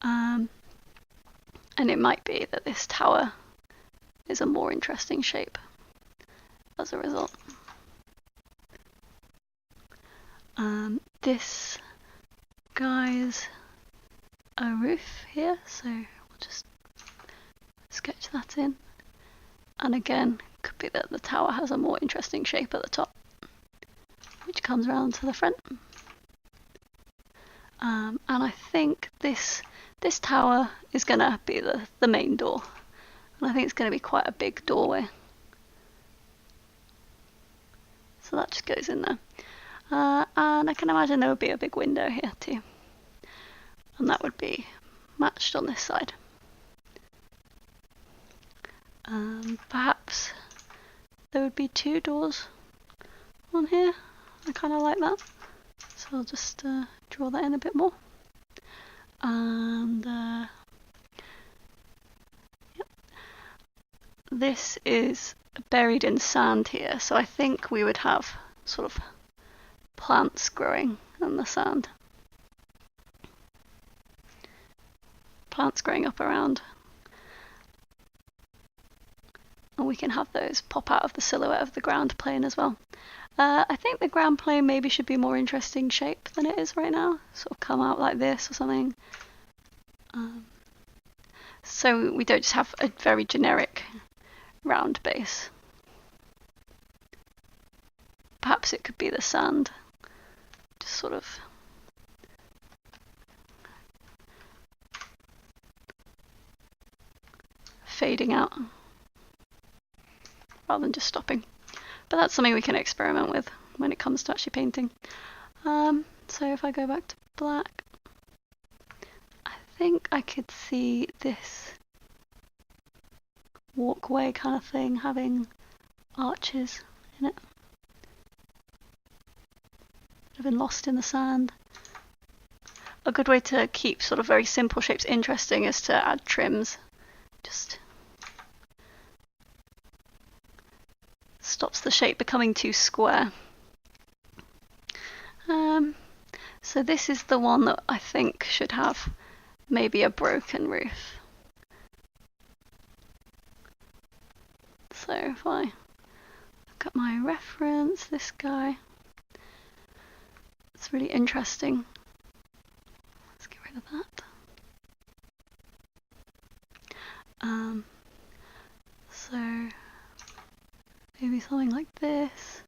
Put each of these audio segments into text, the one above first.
And it might be that this tower is a more interesting shape as a result. This guy's a roof here, so we'll just sketch that in. And again, could be that the tower has a more interesting shape at the top, which comes around to the front. And I think this tower is going to be the main door. And I think it's going to be quite a big doorway. So that just goes in there. And I can imagine there would be a big window here too. And that would be matched on this side. Perhaps there would be 2 doors on here. I kind of like that. So I'll just draw that in a bit more. And yep. This is buried in sand here, so I think we would have sort of plants growing in the sand. Plants growing up around. And we can have those pop out of the silhouette of the ground plane as well. I think the ground plane maybe should be a more interesting shape than it is right now. Sort of come out like this or something. So we don't just have a very generic round base. Perhaps it could be the sand. Just sort of fading out rather than just stopping. But that's something we can experiment with when it comes to actually painting. So if I go back to black, I think I could see this walkway kind of thing having arches in it. I've been lost in the sand. A good way to keep sort of very simple shapes interesting is to add trims. Just stops the shape becoming too square. So this is the one that I think should have maybe a broken roof. So if I look at my reference, this guy, it's really interesting. Let's get rid of that. So maybe something like this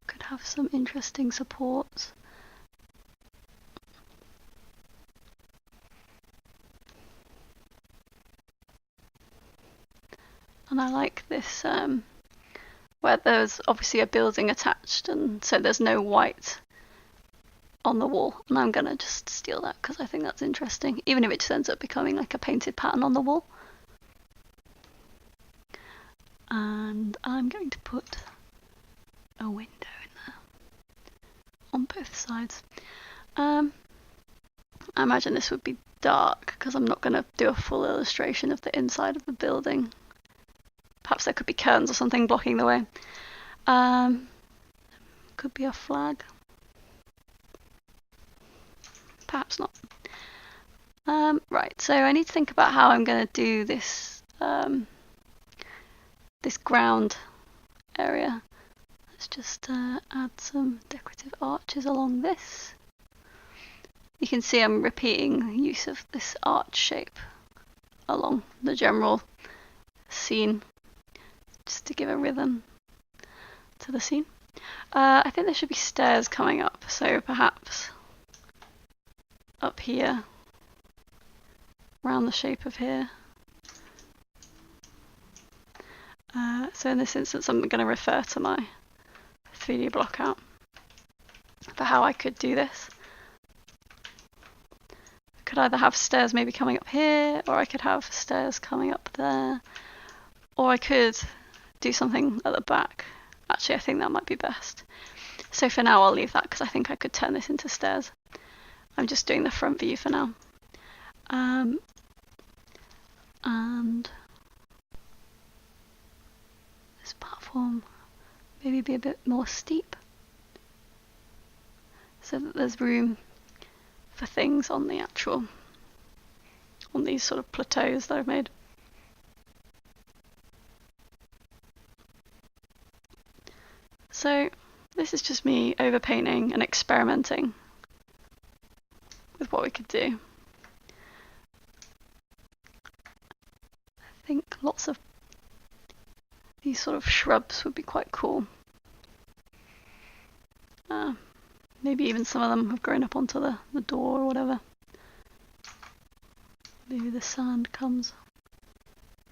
could have some interesting supports. And I like this where there's obviously a building attached, and so there's no white on the wall. And I'm gonna just steal that because I think that's interesting, even if it just ends up becoming like a painted pattern on the wall. And I'm going to put a window in there on both sides. I imagine this would be dark because I'm not going to do a full illustration of the inside of the building. Perhaps there could be curtains or something blocking the way. Could be a flag. Perhaps not. Right, so I need to think about how I'm going to do this this ground area. Let's just add some decorative arches along this. You can see I'm repeating the use of this arch shape along the general scene, just to give a rhythm to the scene. I think there should be stairs coming up, so perhaps up here, around the shape of here. So in this instance I'm going to refer to my 3D blockout for how I could do this. I could either have stairs maybe coming up here, or I could have stairs coming up there, or I could do something at the back. Actually, I think that might be best. So for now I'll leave that because I think I could turn this into stairs. I'm just doing the front view for now. And this platform maybe be a bit more steep so that there's room for things on the actual, on these sort of plateaus that I've made. So this is just me overpainting and experimenting with what we could do. I think lots of these sort of shrubs would be quite cool. Maybe even some of them have grown up onto the door or whatever. Maybe the sand comes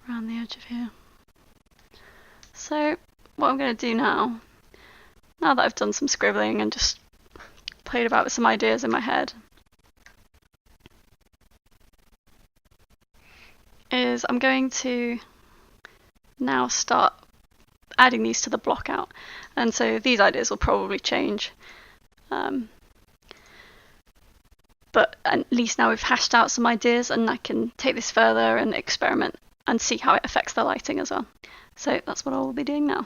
around the edge of here. So what I'm going to do now that I've done some scribbling and just played about with some ideas in my head, is I'm going to now start adding these to the Blockout. And so these ideas will probably change. But at least now we've hashed out some ideas, and I can take this further and experiment and see how it affects the lighting as well. So that's what I will be doing now.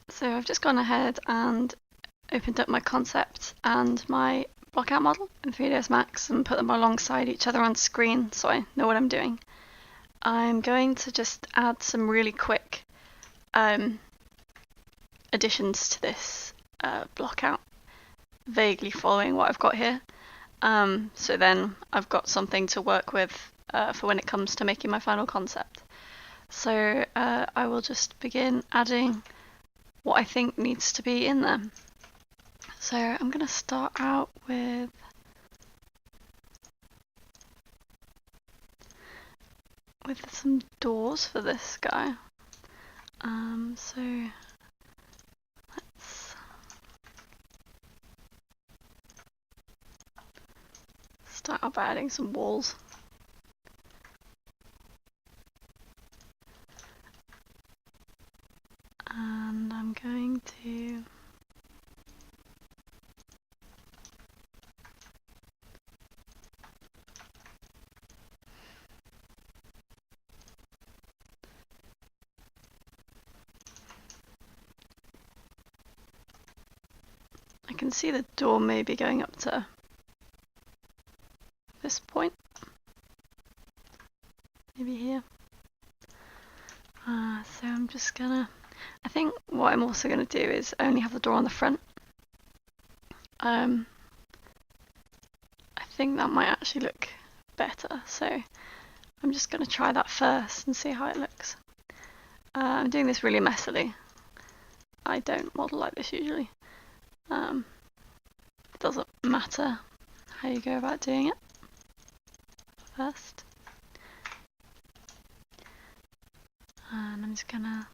So I've just gone ahead and opened up my concept and my Blockout model in 3ds Max and put them alongside each other on screen so I know what I'm doing. I'm going to just add some really quick additions to this Blockout, vaguely following what I've got here. So then I've got something to work with for when it comes to making my final concept. So I will just begin adding what I think needs to be in there. So I'm going to start out with some doors for this guy. So let's start out by adding some walls. And I'm going to I can see the door maybe going up to this point, maybe here. So I'm just gonna, I think what I'm also gonna do is only have the door on the front. I think that might actually look better, so I'm just gonna try that first and see how it looks. I'm doing this really messily. I don't model like this usually. It doesn't matter how you go about doing it first. And I'm just gonna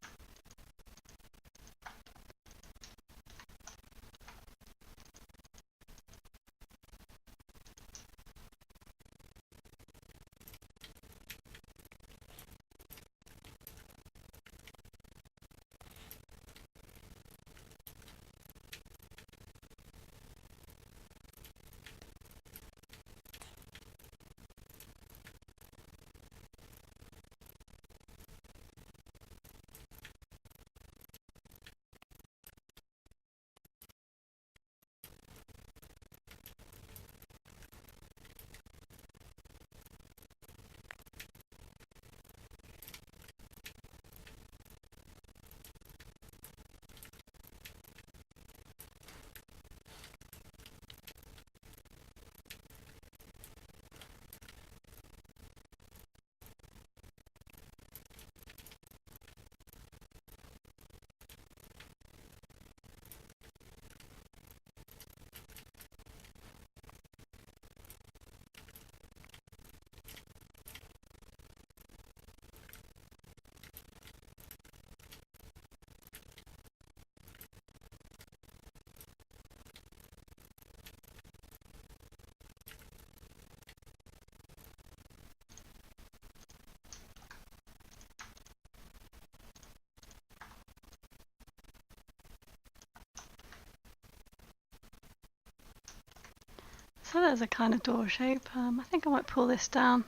So there's a kind of door shape. I think I might pull this down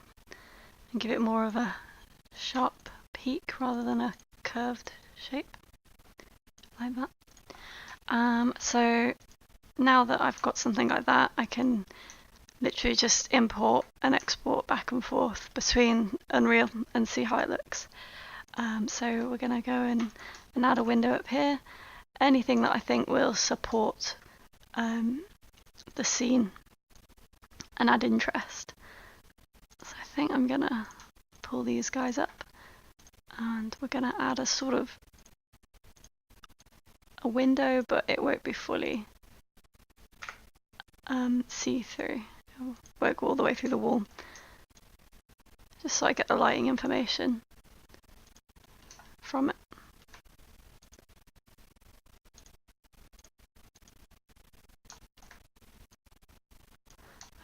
and give it more of a sharp peak rather than a curved shape like that. So now that I've got something like that, I can literally just import and export back and forth between Unreal and see how it looks. So we're going to go in and add a window up here. Anything that I think will support the scene and add interest. So I think I'm going to pull these guys up, and we're going to add a sort of a window, but it won't be fully see-through. It'll work all the way through the wall, just so I get the lighting information from it.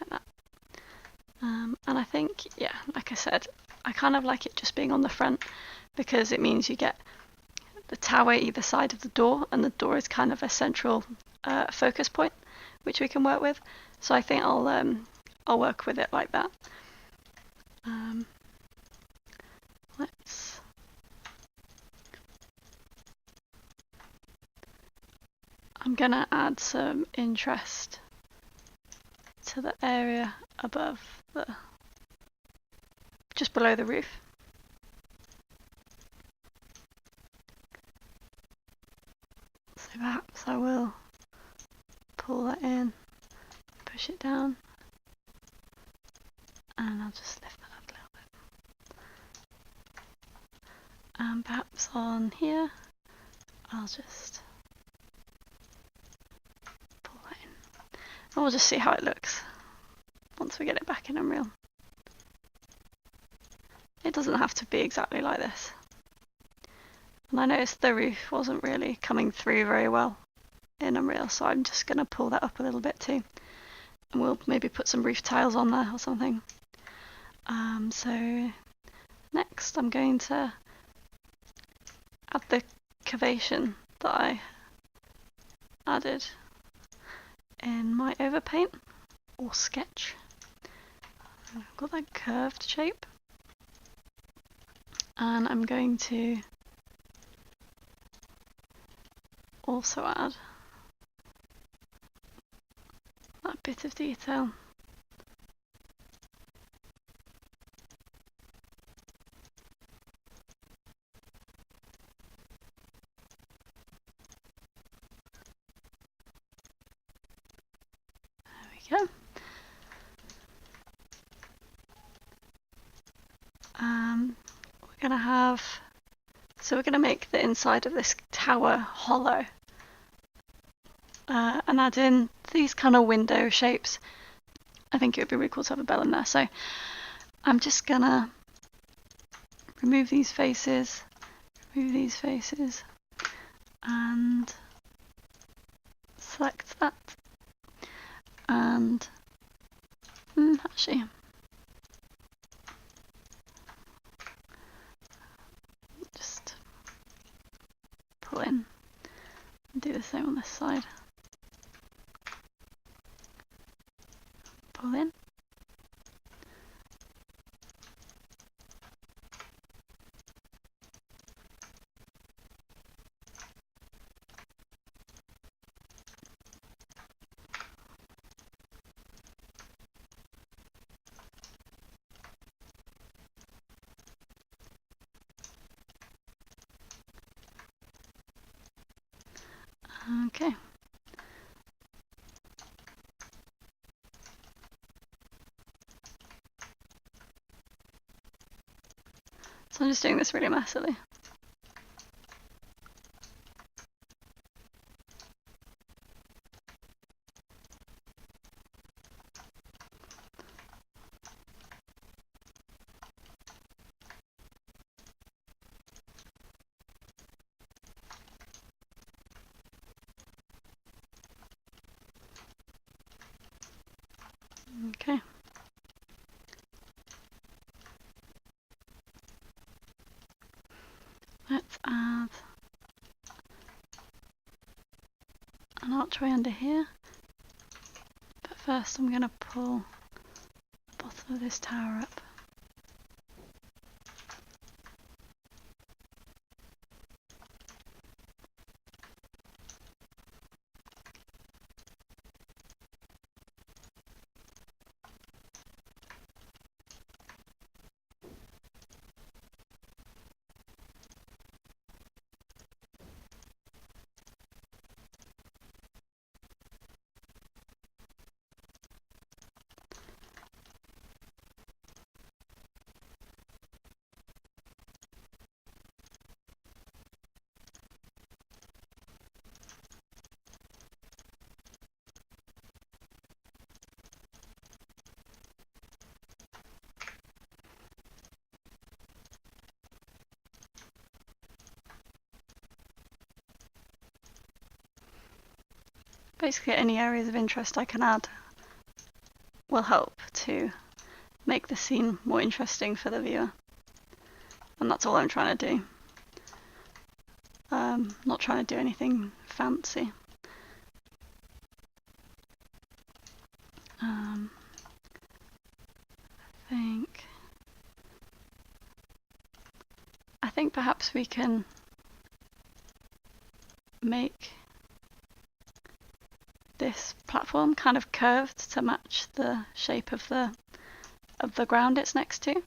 Like that. And I think, yeah, like I said, I kind of like it just being on the front, because it means you get the tower either side of the door, and the door is kind of a central focus point which we can work with. So I think I'll work with it like that. I'm gonna add some interest to the area above just below the roof. So perhaps I will pull that in, push it down, and I'll just lift that up a little bit. And perhaps on here, I'll just pull that in. And we'll just see how it looks once we get it back in Unreal. It doesn't have to be exactly like this. And I noticed the roof wasn't really coming through very well in Unreal, so I'm just going to pull that up a little bit too. And we'll maybe put some roof tiles on there or something. So next I'm going to add the curvation that I added in my overpaint or sketch. I've got that curved shape, and I'm going to also add that bit of detail. There we go. We're going to have, so we're going to make the inside of this tower hollow, and add in these kind of window shapes. I think it would be really cool to have a bell in there, so I'm just going to remove these faces, and select that, and actually just pull in and do the same on this side. Pull in. Okay. So I'm just doing this really messily. Okay. Let's add an archway under here, but first I'm going to pull the bottom of this tower up. basically any areas of interest I can add will help to make the scene more interesting for the viewer. And that's all I'm trying to do. Not trying to do anything fancy. I think perhaps we can make this platform kind of curved to match the shape of the ground it's next to.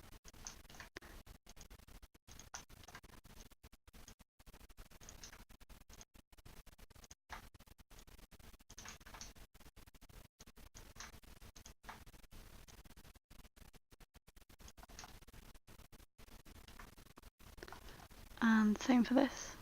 And same for this.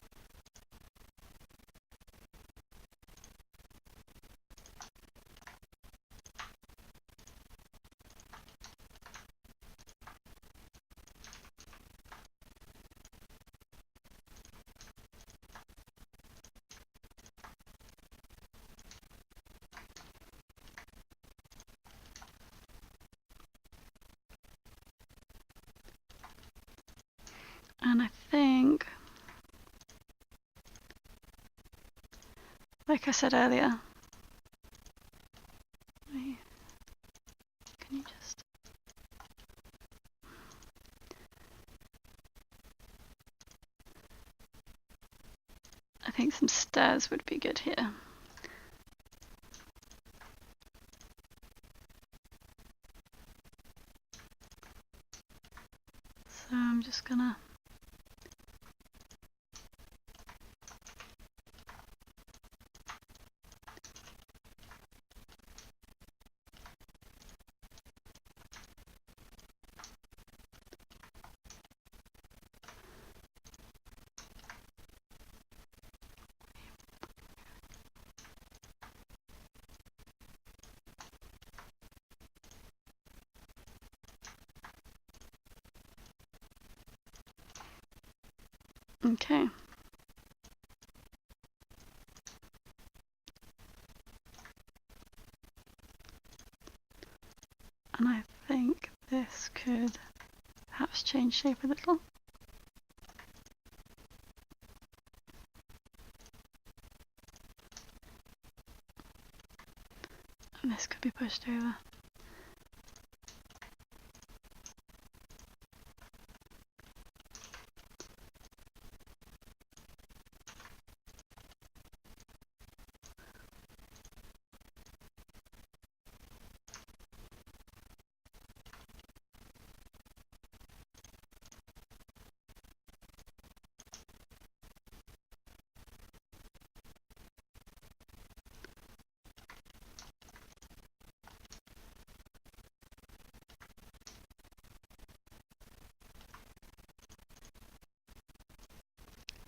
And I think, like I said earlier, can you just... I think some stairs would be good here. So I'm just gonna... Okay. And I think this could perhaps change shape a little. And this could be pushed over.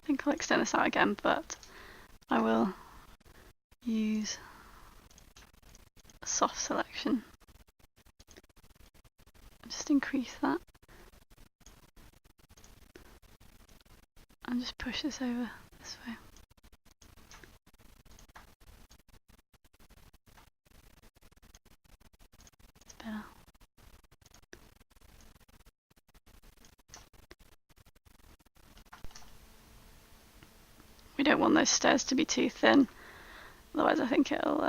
I think I'll extend this out again, but I will use a soft selection. Just increase that. And just push this over this way. Better. We don't want those stairs to be too thin, otherwise I think it'll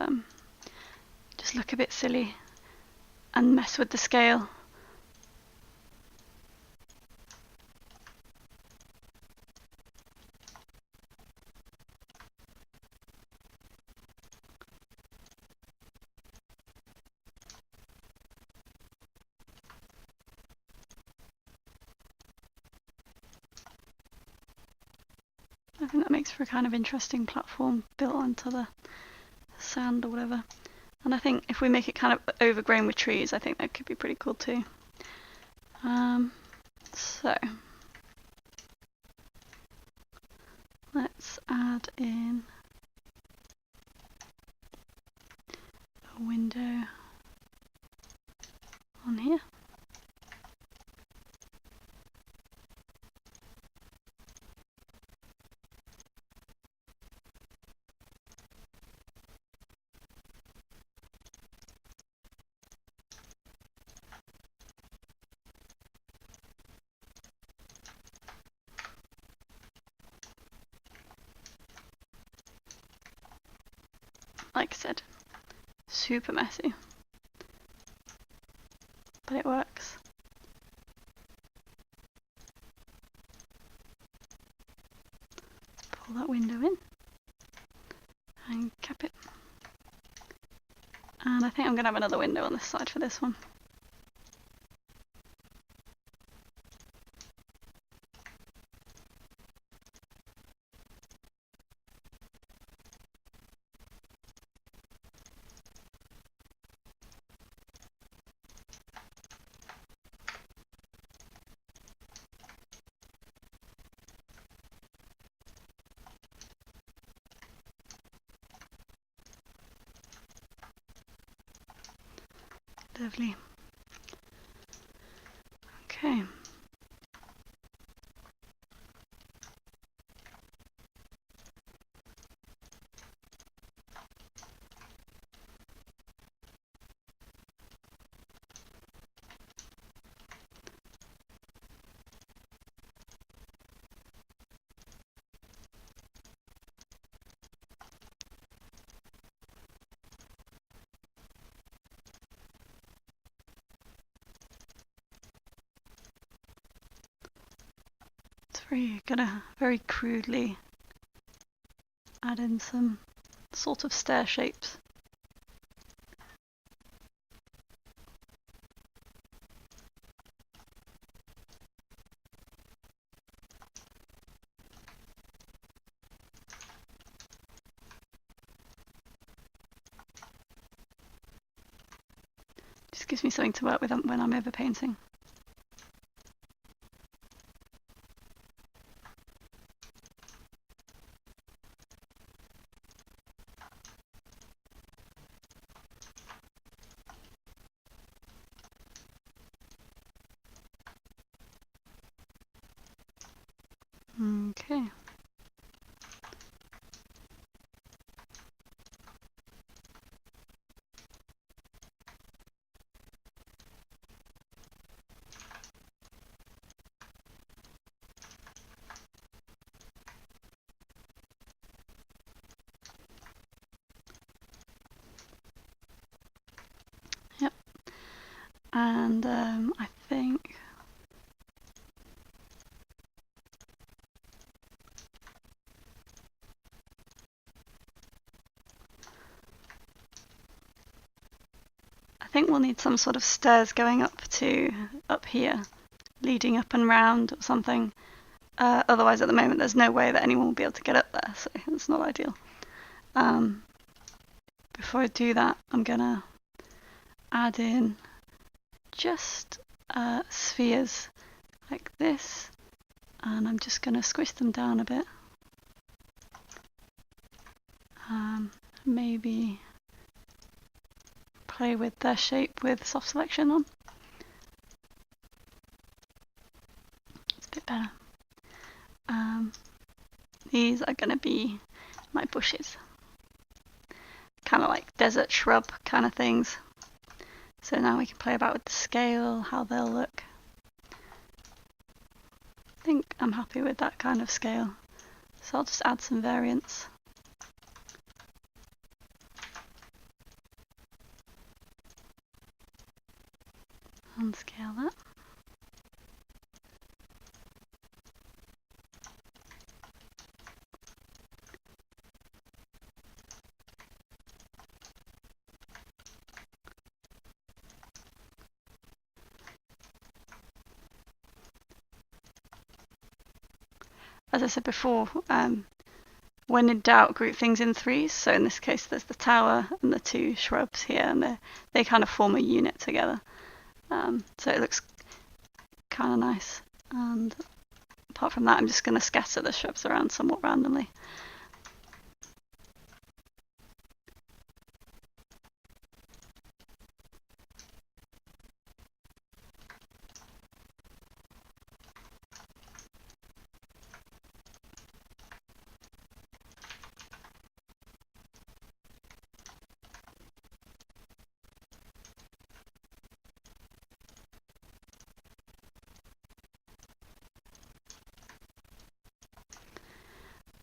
just look a bit silly and mess with the scale. I think that makes for a kind of interesting platform built onto the sand or whatever. And I think if we make it kind of overgrown with trees, I think that could be pretty cool too. So let's add in a window on here. like I said, super messy, but it works. Pull that window in and cap it. And I think I'm going to have another window on this side for this one. Lovely. Okay. Gonna very crudely add in some sort of stair shapes. Just gives me something to work with when I'm overpainting. Okay. Yep. And I think we'll need some sort of stairs going up here, leading up and round or something. Otherwise, at the moment, there's no way that anyone will be able to get up there, so it's not ideal. Before I do that, I'm gonna add in just spheres like this, and I'm just gonna squish them down a bit. Maybe play with their shape with soft selection on. It's a bit better. These are going to be my bushes. Kind of like desert shrub kind of things. So now we can play about with the scale, how they'll look. I think I'm happy with that kind of scale. So I'll just add some variants. And scale that. As I said before, when in doubt, group things in threes. So in this case, there's the tower and the two shrubs here, and they kind of form a unit together. So it looks kind of nice. And apart from that, I'm just going to scatter the shrubs around somewhat randomly.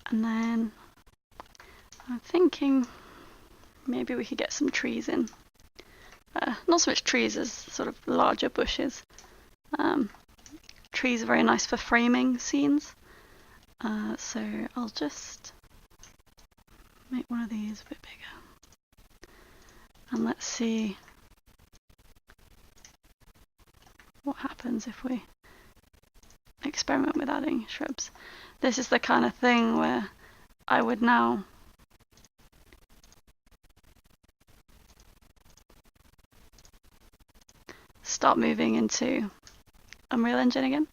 And then I'm thinking maybe we could get some trees in. Not so much trees as sort of larger bushes. Trees are very nice for framing scenes. So I'll just make one of these a bit bigger. And let's see what happens if we experiment with adding shrubs. This is the kind of thing where I would now start moving into Unreal Engine again.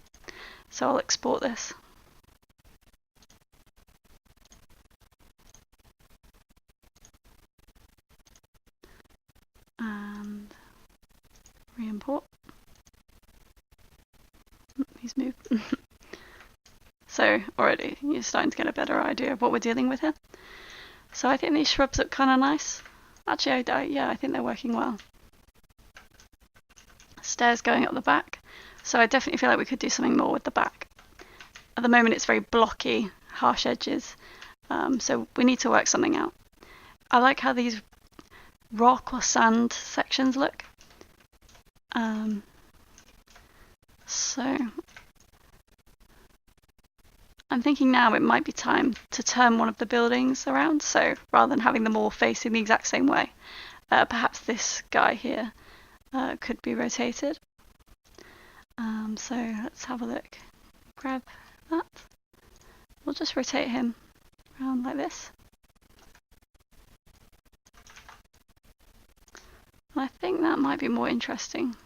So I'll export this. And re-import. He's moved. So already you're starting to get a better idea of what we're dealing with here. So I think these shrubs look kind of nice. Actually, yeah, I think they're working well. Stairs going up the back. So I definitely feel like we could do something more with the back. At the moment it's very blocky, harsh edges. So we need to work something out. I like how these rock or sand sections look. So I'm thinking now it might be time to turn one of the buildings around. So rather than having them all facing the exact same way, perhaps this guy here could be rotated. So let's have a look. Grab that. We'll just rotate him around like this. And I think that might be more interesting.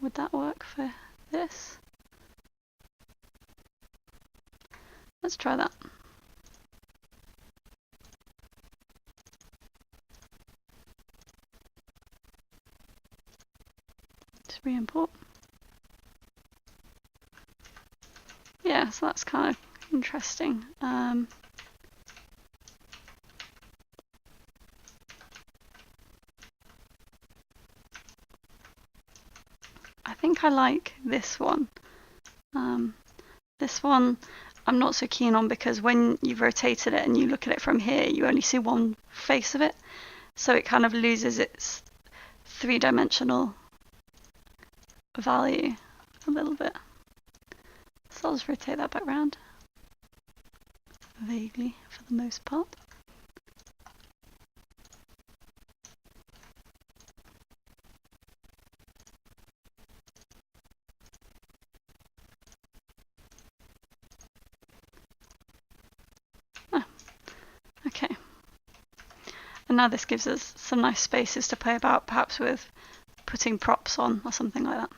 Would that work for this? Let's try that. Just re-import. Yeah, so that's kind of interesting. I think I like this one. This one I'm not so keen on because when you've rotated it and you look at it from here, you only see one face of it. So it kind of loses its three-dimensional value a little bit. So I'll just rotate that back round. Vaguely, for the most part. Okay. And now this gives us some nice spaces to play about, perhaps with putting props on or something like that.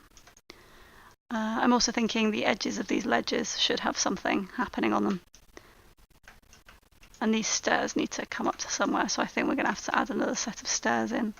I'm also thinking the edges of these ledges should have something happening on them. And these stairs need to come up to somewhere, so I think we're going to have to add another set of stairs in.